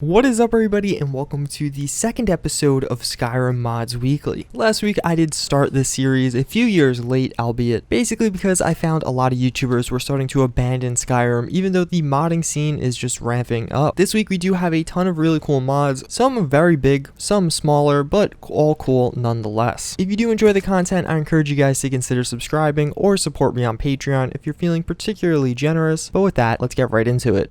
What is up, everybody, and welcome to the second episode of Skyrim Mods Weekly. Last week I did start this series a few years late, albeit, basically because I found a lot of YouTubers were starting to abandon Skyrim even though the modding scene is just ramping up. This week we do have a ton of really cool mods, some very big, some smaller, but all cool nonetheless. If you do enjoy the content, I encourage you guys to consider subscribing or support me on Patreon if you're feeling particularly generous, but with that, let's get right into it.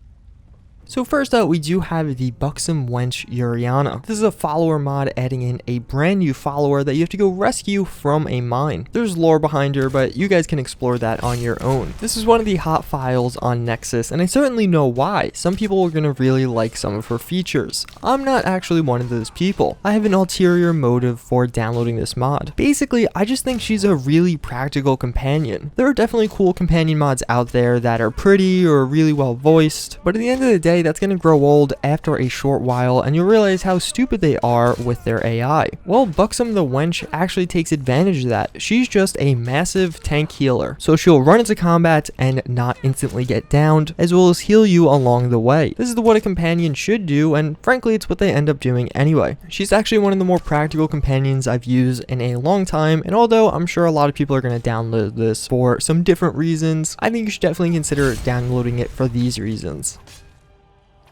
So first up, we do have the BUXOM WENCH YURIANA. This is a follower mod adding in a brand new follower that you have to go rescue from a mine. There's lore behind her, but you guys can explore that on your own. This is one of the hot files on Nexus, and I certainly know why. Some people are going to really like some of her features. I'm not actually one of those people. I have an ulterior motive for downloading this mod. Basically, I just think she's a really practical companion. There are definitely cool companion mods out there that are pretty or really well voiced, but at the end of the day, that's going to grow old after a short while, and you'll realize how stupid they are with their AI. Well, BUXOM the Wench actually takes advantage of that. She's just a massive tank healer, so she'll run into combat and not instantly get downed, as well as heal you along the way. This is what a companion should do, and frankly, it's what they end up doing anyway. She's actually one of the more practical companions I've used in a long time, and although I'm sure a lot of people are going to download this for some different reasons, I think you should definitely consider downloading it for these reasons.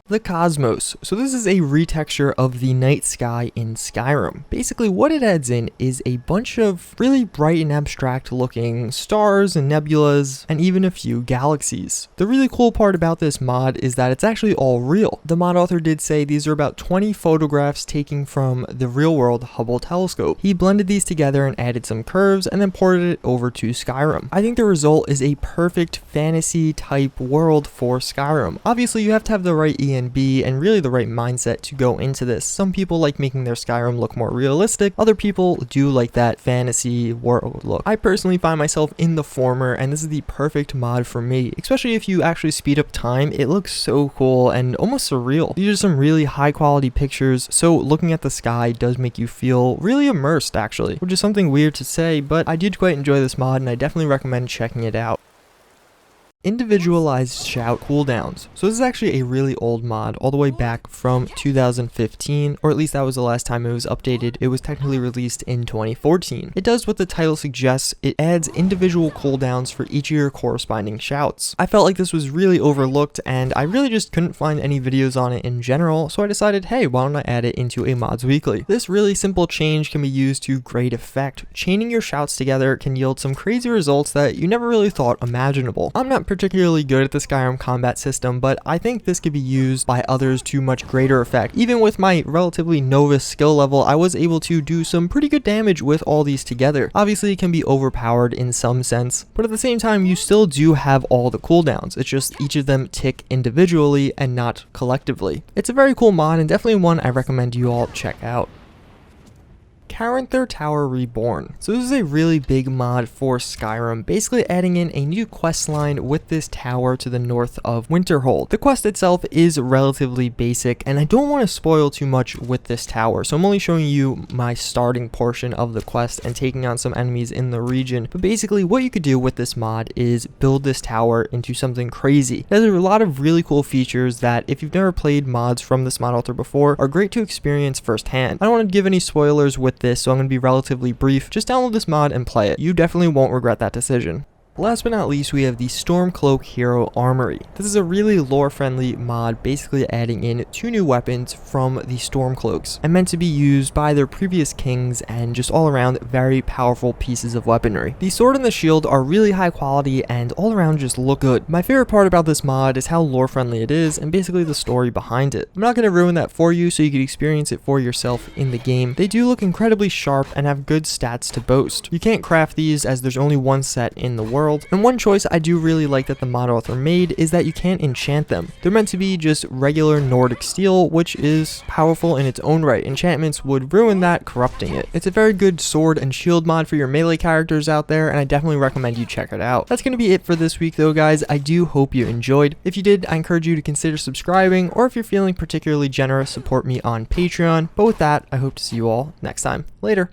The Cosmos. So this is a retexture of the night sky in Skyrim. Basically what it adds in is a bunch of really bright and abstract looking stars and nebulas and even a few galaxies. The really cool part about this mod is that it's actually all real. The mod author did say these are about 20 photographs taken from the real world Hubble telescope. He blended these together and added some curves and then ported it over to Skyrim. I think the result is a perfect fantasy type world for Skyrim. Obviously you have to have the right and really the right mindset to go into this. Some people like making their Skyrim look more realistic, other people do like that fantasy world look. I personally find myself in the former, and this is the perfect mod for me, especially if you actually speed up time. It looks so cool and almost surreal. These are some really high quality pictures, so looking at the sky does make you feel really immersed actually, which is something weird to say, but I did quite enjoy this mod and I definitely recommend checking it out. Individualized shout cooldowns. So this is actually a really old mod, all the way back from 2015, or at least that was the last time it was updated. It was technically released in 2014. It does what the title suggests. It adds individual cooldowns for each of your corresponding shouts. I felt like this was really overlooked, and I really just couldn't find any videos on it in general, so I decided, hey, why don't I add it into a Mods Weekly? This really simple change can be used to great effect. Chaining your shouts together can yield some crazy results that you never really thought imaginable. I'm not particularly good at the Skyrim combat system, but I think this could be used by others to much greater effect. Even with my relatively novice skill level, I was able to do some pretty good damage with all these together. Obviously it can be overpowered in some sense, but at the same time you still do have all the cooldowns. It's just each of them tick individually and not collectively. It's a very cool mod and definitely one I recommend you all check out. CARANTHIR Tower Reborn. So this is a really big mod for Skyrim, basically adding in a new quest line with this tower to the north of Winterhold. The quest itself is relatively basic, and I don't want to spoil too much with this tower, so I'm only showing you my starting portion of the quest and taking on some enemies in the region. But basically what you could do with this mod is build this tower into something crazy. There's a lot of really cool features that, if you've never played mods from this mod author before, are great to experience firsthand. I don't want to give any spoilers with this, so I'm going to be relatively brief. Just download this mod and play it. You definitely won't regret that decision. Last but not least, we have the STORMCLOAK Hero Armory. This is a really lore-friendly mod, basically adding in 2 new weapons from the Stormcloaks, and meant to be used by their previous kings, and just all around very powerful pieces of weaponry. The sword and the shield are really high quality and all around just look good. My favorite part about this mod is how lore-friendly it is, and basically the story behind it. I'm not going to ruin that for you so you can experience it for yourself in the game. They do look incredibly sharp and have good stats to boast. You can't craft these as there's only one set in the world. And one choice I do really like that the mod author made is that you can't enchant them. They're meant to be just regular Nordic steel, which is powerful in its own right. Enchantments would ruin that, corrupting it. It's a very good sword and shield mod for your melee characters out there, and I definitely recommend you check it out. That's going to be it for this week though, guys. I do hope you enjoyed. If you did, I encourage you to consider subscribing, or if you're feeling particularly generous, support me on Patreon. But with that, I hope to see you all next time. Later.